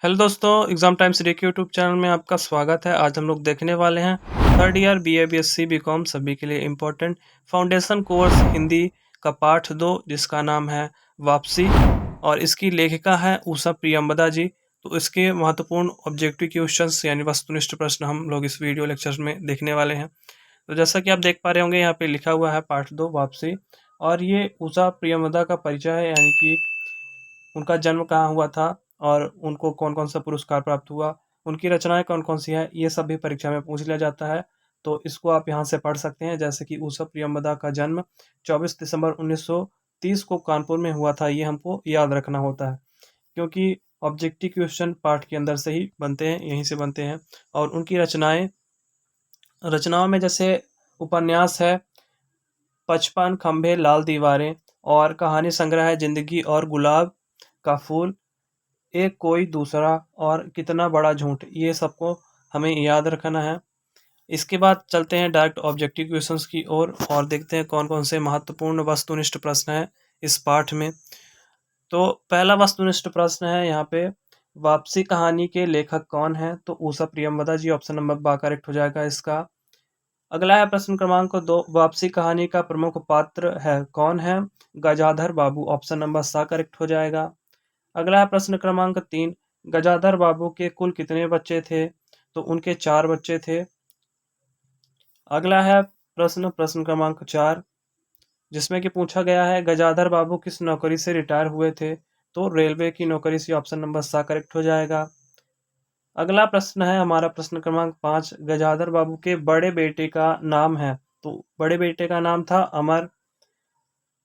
Hello दोस्तों, exam time से देखिए यूट्यूब चैनल में आपका स्वागत है। आज हम लोग देखने वाले हैं third year BA, BSc, BCom सभी के लिए इम्पोर्टेंट फाउंडेशन कोर्स हिंदी का पाठ 2 जिसका नाम है वापसी और इसकी लेखिका है उषा प्रियंवदा जी। तो इसके महत्वपूर्ण ऑब्जेक्टिव क्वेश्चंस यानी वस्तुनिष्ठ प्रश्न हम लोग इस वीडियो लेक्चर में देखने वाले हैं। तो जैसा कि आप देख पा रहे होंगे यहाँ पे लिखा हुआ है पाठ 2 वापसी और ये उषा प्रियंवदा का परिचय है यानी कि उनका जन्म कहाँ हुआ था और उनको कौन-कौन सा पुरस्कार प्राप्त हुआ, उनकी रचनाएँ कौन-कौन सी हैं, ये सब भी परीक्षा में पूछ लिया जाता है। तो इसको आप यहाँ से पढ़ सकते हैं जैसे कि उषा प्रियंवदा का जन्म 24 दिसंबर 1930 को कानपुर में हुआ था, ये हमको याद रखना होता है। क्योंकि ऑब्जेक्टिव क्वेश्चन पाठ के अंदर से ही बनते हैं, यहीं से बनते हैं और उनकी रचनाओं में जैसे उपन्यास है 55 खंभे लाल दीवारें और कहानी संग्रह है ज़िंदगी और गुलाब का फूल, एक कोई दूसरा और कितना बड़ा झूठ, ये सबको हमें याद रखना है। इसके बाद चलते हैं डायरेक्ट ऑब्जेक्टिव क्वेश्चंस की ओर और देखते हैं कौन-कौन से महत्वपूर्ण वस्तुनिष्ठ प्रश्न हैं इस पाठ में। तो पहला वस्तुनिष्ठ प्रश्न है यहाँ पे, वापसी कहानी के लेखक कौन हैं? तो उषा प्रियंवदा जी, ऑप्शन नंबर बा करेक्ट हो जाएगा इसका। अगला है प्रश्न क्रमांक 2, वापसी कहानी का प्रमुख पात्र है कौन है? गजाधर बाबू, ऑप्शन नंबर सा करेक्ट हो जाएगा। अगला है प्रश्न क्रमांक 3, गजाधर बाबू के कुल कितने बच्चे थे? तो उनके 4 बच्चे थे। अगला है प्रश्न क्रमांक 4, जिसमें कि पूछा गया है गजाधर बाबू किस नौकरी से रिटायर हुए थे? तो रेलवे की नौकरी से, ऑप्शन नंबर सा करेक्ट हो जाएगा। अगला प्रश्न है हमारा प्रश्न क्रमांक 5, गजाधर बाबू के बड़े बेटे का नाम है? तो बड़े बेटे का नाम था अमर।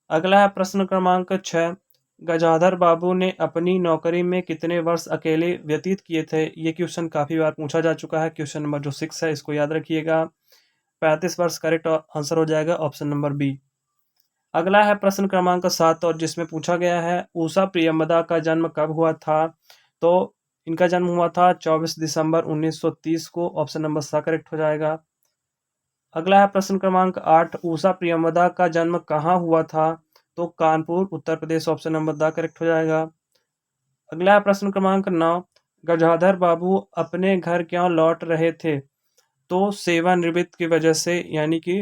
अगला है प्रश्न क्रमांक 6, गजाधर बाबू ने अपनी नौकरी में कितने वर्ष अकेले व्यतीत किए थे? ये क्वेश्चन काफ़ी बार पूछा जा चुका है। क्वेश्चन नंबर जो 6 है इसको याद रखिएगा। 35 वर्ष करेक्ट आंसर हो जाएगा, ऑप्शन नंबर बी। अगला है प्रश्न क्रमांक 7 और जिसमें पूछा गया है उषा प्रियंवदा का जन्म कब हुआ था? तो इनका जन्म हुआ था 24 दिसंबर 1930 को, ऑप्शन नंबर सा करेक्ट हो जाएगा। अगला है प्रश्न क्रमांक 8, उषा प्रियंवदा का जन्म कहाँ हुआ था? तो Kanpur, Uttar Pradesh, option number the correct हो जाएगा। अगला है प्रश्न क्रमांक 9, गजाधर बाबू अपने घर क्यों लौट रहे थे? तो सेवानिवृत्त की वजह से, यानी कि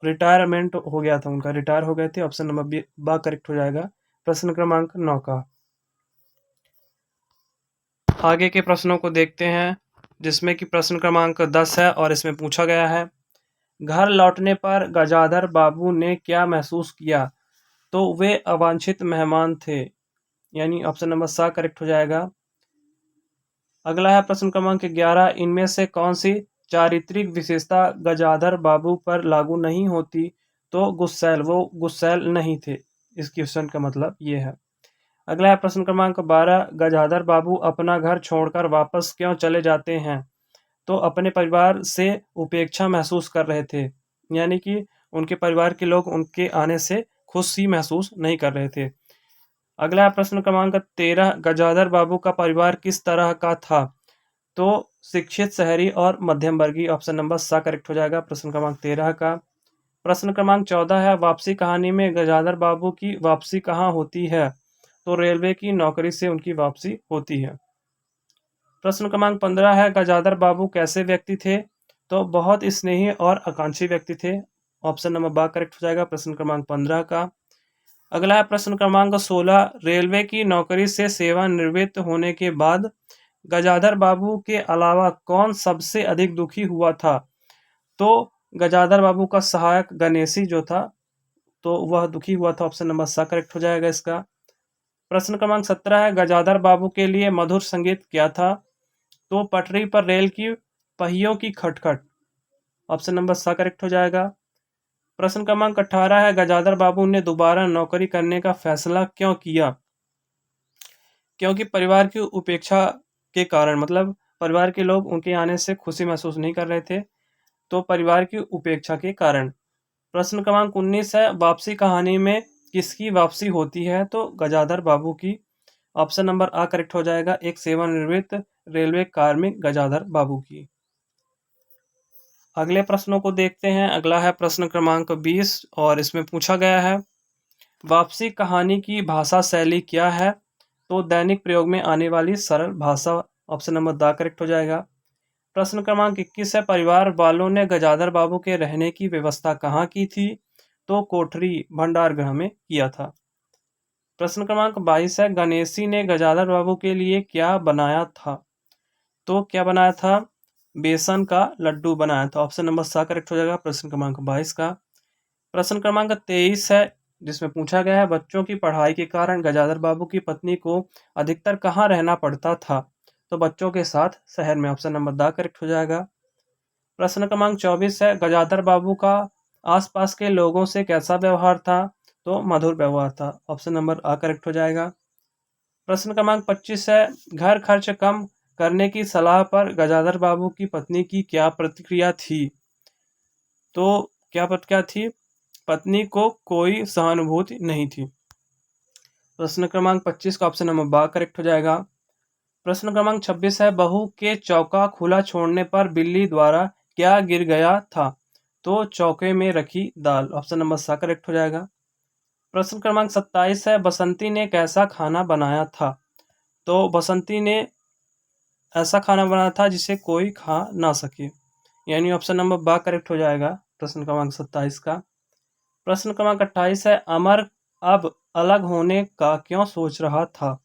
रिटायरमेंट हो गया था उनका, रिटायर हो गए थे, ऑप्शन नंबर बी बा करेक्ट हो जाएगा प्रश्न क्रमांक 9 का। आगे के प्रश्नों को देखते हैं जिसमें कि प्रश्न क्रमांक 10 है और इसमें पूछा गया है, घर लौटने पर गजाधर बाबू ने क्या महसूस किया? तो वे अवांछित मेहमान थे, यानी ऑप्शन नंबर सा करेक्ट हो जाएगा। अगला है प्रश्न क्रमांक 11, इनमें से कौन सी चारित्रिक विशेषता गजाधर बाबू पर लागू नहीं होती? तो गुस्सैल, वो गुस्सैल नहीं थे, इस क्वेश्चन का मतलब ये है। अगला है प्रश्न क्रमांक 12, गजाधर बाबू अपना घर छोड़कर वापस क्यों चले जाते हैं? तो अपने परिवार से उपेक्षा महसूस कर रहे थे, यानी कि उनके परिवार के लोग उनके आने से खुशी महसूस नहीं कर रहे थे। अगला प्रश्न क्रमांक 13, गजाधर बाबू का परिवार किस तरह का था? तो शिक्षित, शहरी और मध्यम वर्गीय, ऑप्शन नंबर सा करेक्ट हो जाएगा प्रश्न क्रमांक 13 का। प्रश्न क्रमांक 14 है, वापसी कहानी में गजाधर बाबू की वापसी कहाँ होती है? तो रेलवे की नौकरी से उनकी वापसी होती है। प्रश्न क्रमांक 15 है, गजाधर बाबू कैसे व्यक्ति थे? तो बहुत स्नेही और आकांक्षी व्यक्ति थे, ऑप्शन नंबर बा करेक्ट हो जाएगा प्रश्न क्रमांक 15 का। अगला है प्रश्न क्रमांक 16, रेलवे की नौकरी से सेवानिवृत्त होने के बाद गजाधर बाबू के अलावा कौन सबसे अधिक दुखी हुआ था? तो गजाधर बाबू का सहायक गणेशी जो था, तो वह दुखी हुआ था, ऑप्शन नंबर सा करेक्ट हो जाएगा इसका। प्रश्न क्रमांक 17 है, गजाधर बाबू के लिए मधुर संगीत क्या था? तो पटरी पर रेल की पहियों की खटखट, ऑप्शन नंबर सा करेक्ट हो जाएगा। प्रश्न क्रमांक 18 है, गजाधर बाबू ने दोबारा नौकरी करने का फैसला क्यों किया? क्योंकि परिवार की उपेक्षा के कारण, मतलब परिवार के लोग उनके आने से खुशी महसूस नहीं कर रहे थे, तो परिवार की उपेक्षा के कारण। प्रश्न क्रमांक 19 है, वापसी कहानी में किसकी वापसी होती है? तो गजाधर बाबू की, ऑप्शन नंबर आ करेक्ट हो जाएगा, एक सेवानिवृत्त रेलवे कार्मिक गजाधर बाबू की। अगले प्रश्नों को देखते हैं। अगला है प्रश्न क्रमांक 20 और इसमें पूछा गया है, वापसी कहानी की भाषा शैली क्या है? तो दैनिक प्रयोग में आने वाली सरल भाषा ऑप्शन नंबर द करेक्ट हो जाएगा। प्रश्न क्रमांक 21 है, परिवार वालों ने गजाधर बाबू के रहने की व्यवस्था कहाँ की थी? तो कोठरी भंडार गृह में किया था। प्रश्न क्रमांक 22 है, गणेशी ने गजाधर बाबू के लिए क्या बनाया था? तो क्या बनाया था? बेसन का लड्डू बनाया था। ऑप्शन नंबर सा करेक्ट हो जाएगा प्रश्न क्रमांक 22 का। प्रश्न क्रमांक 23 है, जिसमें पूछा गया है, बच्चों की पढ़ाई के कारण गजाधर बाबू की पत्नी को अधिकतर कहाँ रहना पड़ता था? तो बच्चों के साथ शहर में। ऑप्शन नंबर द करेक्ट हो जाएगा। प्रश्न क्रमांक 24 है, गजाधर बाबू का आसपास के लोगों से कैसा व्यवहार था? तो मधुर व्यवहार था। ऑप्शन नंबर आ करेक्ट हो जाएगा। प्रश्न क्रमांक 25 है, घर खर्च कम करने की सलाह पर गजाधर बाबू की पत्नी की क्या प्रतिक्रिया थी? तो क्या थी? पत्नी को कोई सहानुभूति नहीं थी। प्रश्न क्रमांक 25 का ऑप्शन नंबर बा करेक्ट हो जाएगा। प्रश्न क्रमांक 26 है, बहू के चौका खुला छोड़ने पर बिल्ली द्वारा क्या गिर गया था? तो चौके में रखी दाल। ऑप्शन नंबर सा करेक्ट हो जाएगा। प्रश्न क्रमांक 27 है, बसंती ने कैसा खाना बनाया था? तो बसंती ने ऐसा खाना बनाया था जिसे कोई खा ना सके, यानी ऑप्शन नंबर बा करेक्ट हो जाएगा प्रश्न क्रमांक 27 का। प्रश्न क्रमांक 28 है, अमर अब अलग होने का क्यों सोच रहा था?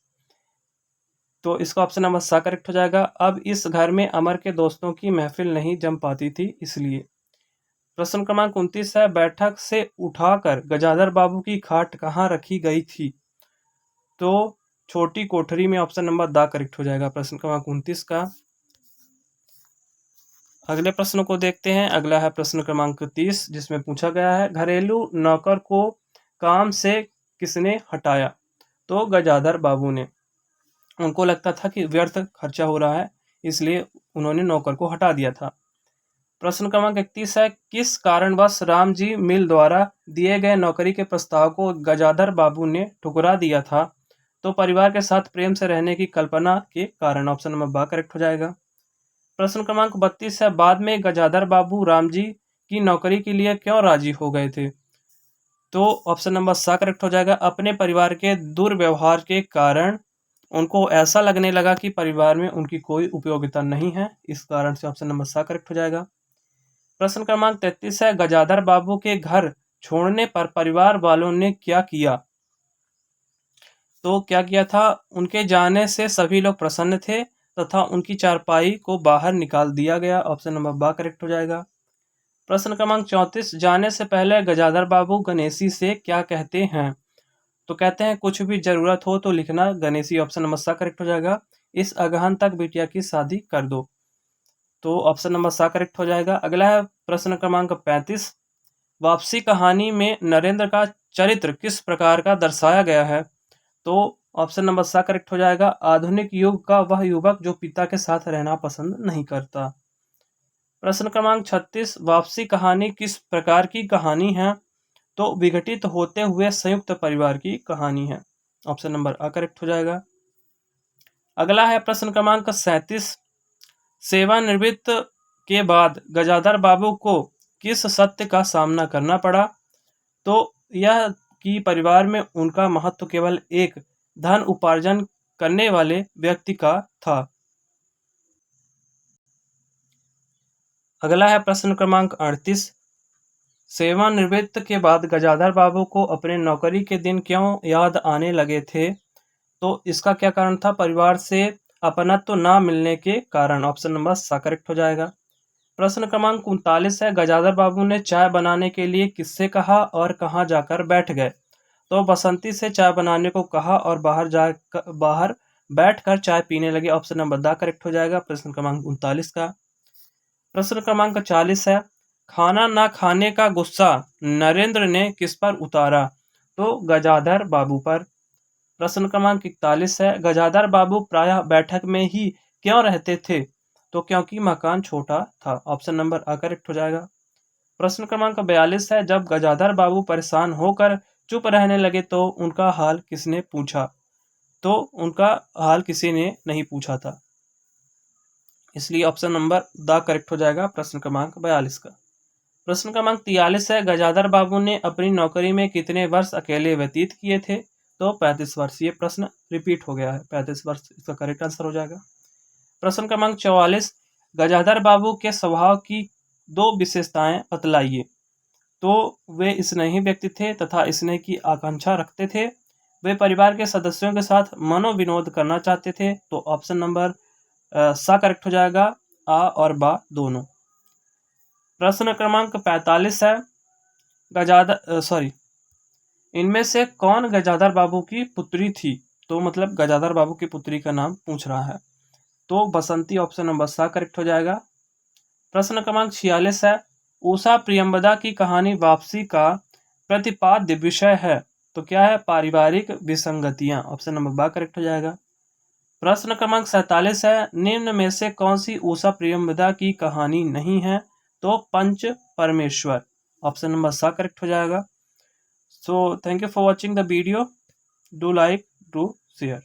तो इसका ऑप्शन नंबर सा करेक्ट हो जाएगा। अब इस घर में अमर के दोस्तों की महफिल नहीं जम पाती थी, इसलिए। प्रश्न क्रमांक 29 है, बैठक से उठाकर गजाधर बाबू की खाट कहाँ रखी गई थी? तो छोटी कोठरी में। ऑप्शन नंबर दा करेक्ट हो जाएगा प्रश्न क्रमांक 29 का। अगले प्रश्न को देखते हैं। अगला है प्रश्न क्रमांक 30, जिसमें पूछा गया है, घरेलू नौकर को काम से किसने हटाया? तो गजाधर बाबू ने। उनको लगता था कि व्यर्थ खर्चा हो रहा है, इसलिए उन्होंने नौकर को हटा दिया था। प्रश्न क्रमांक 31 है, किस कारणवश राम जी मिल द्वारा दिए गए नौकरी के प्रस्ताव को गजाधर बाबू ने ठुकरा दिया था? तो परिवार के साथ प्रेम से रहने की कल्पना के कारण। ऑप्शन नंबर बा करेक्ट हो जाएगा। प्रश्न क्रमांक 32 है, बाद में गजाधर बाबू राम जी की नौकरी के लिए क्यों राजी हो गए थे? तो ऑप्शन नंबर सा करेक्ट हो जाएगा, अपने परिवार के दुर्व्यवहार के कारण उनको ऐसा लगने लगा कि परिवार में उनकी कोई उपयोगिता नहीं है, इस कारण से ऑप्शन नंबर सा करेक्ट हो जाएगा। प्रश्न क्रमांक 33 है, गजाधर बाबू के घर छोड़ने पर परिवार वालों ने क्या किया? तो क्या किया था? उनके जाने से सभी लोग प्रसन्न थे तथा उनकी चारपाई को बाहर निकाल दिया गया। ऑप्शन नंबर बा करेक्ट हो जाएगा। प्रश्न क्रमांक 34, जाने से पहले गजाधर बाबू गणेशी से क्या कहते हैं? तो कहते हैं, कुछ भी जरूरत हो तो लिखना गणेशी। ऑप्शन नंबर सा करेक्ट हो जाएगा। इस अगहन तक बिटिया की शादी कर दो। तो ऑप्शन नंबर सा करेक्ट हो जाएगा। अगला है प्रश्न क्रमांक 35, वापसी कहानी में नरेंद्र का चरित्र किस प्रकार का दर्शाया गया है? तो ऑप्शन नंबर सा करेक्ट हो जाएगा, आधुनिक युग का वह युवक जो पिता के साथ रहना पसंद नहीं करता। प्रश्न क्रमांक 36, वापसी कहानी किस प्रकार की कहानी है? तो विघटित होते हुए संयुक्त परिवार की कहानी है। ऑप्शन नंबर आ करेक्ट हो जाएगा। अगला है प्रश्न क्रमांक 37, सेवानिवृत्त के बाद गजाधर बाबू को किस सत्य का सामना करना पड़ा? तो यह कि परिवार में उनका महत्व केवल एक धन उपार्जन करने वाले व्यक्ति का था। अगला है प्रश्न क्रमांक 38, सेवानिवृत्त के बाद गजाधर बाबू को अपने नौकरी के दिन क्यों याद आने लगे थे? तो इसका क्या कारण था? परिवार से अपनत्व ना मिलने के कारण। ऑप्शन नंबर सा करेक्ट हो जाएगा। प्रश्न क्रमांक 39 है, गजाधर बाबू ने चाय बनाने के लिए किससे कहा और कहाँ जाकर बैठ गए? तो बसंती से चाय बनाने को कहा और बाहर बैठकर चाय पीने लगे। ऑप्शन नंबर दा करेक्ट हो जाएगा प्रश्न क्रमांक 39 का। प्रश्न क्रमांक 40 है, खाना ना खाने का गुस्सा नरेंद्र ने किस पर उतारा? तो गजाधर बाबू पर। प्रश्न क्रमांक 41 है, गजाधर बाबू प्रायः बैठक में ही क्यों रहते थे? तो क्योंकि मकान छोटा था। ऑप्शन नंबर आ करेक्ट हो जाएगा। प्रश्न क्रमांक 42 है, जब गजाधर बाबू परेशान होकर चुप रहने लगे तो उनका हाल किसने पूछा? तो उनका हाल किसी ने नहीं पूछा था, इसलिए ऑप्शन नंबर द करेक्ट हो जाएगा प्रश्न क्रमांक 42 का। प्रश्न क्रमांक 43 है, गजाधर बाबू ने अपनी नौकरी में कितने वर्ष अकेले व्यतीत किए थे? तो 35 वर्ष। ये प्रश्न रिपीट हो गया है, 35 वर्ष इसका करेक्ट आंसर हो जाएगा। प्रश्न क्रमांक 44, गजाधर बाबू के स्वभाव की 2 विशेषताएं बतलाइए। तो वे स्नेही व्यक्ति थे तथा स्नेह की आकांक्षा रखते थे। वे परिवार के सदस्यों के साथ मनोविनोद करना चाहते थे। तो ऑप्शन नंबर सा करेक्ट हो जाएगा, आ और बा दोनों। प्रश्न क्रमांक 45 है, इनमें से कौन गजाधर बाबू की पुत्री थी? तो मतलब गजाधर बाबू की पुत्री का नाम पूछ रहा है। तो बसंती ऑप्शन नंबर सा करेक्ट हो जाएगा। प्रश्न क्रमांक 46 है, उषा प्रियंवदा की कहानी वापसी का प्रतिपाद्य विषय है। तो क्या है? पारिवारिक विसंगतियां। ऑप्शन नंबर बा करेक्ट हो जाएगा। प्रश्न क्रमांक 47 है, निम्न में से कौन सी उषा प्रियंवदा की कहानी नहीं है? तो पंच परमेश्वर। ऑप्शन नंबर सा करेक्ट हो जाएगा। So thank you for watching the video. Do like, do share.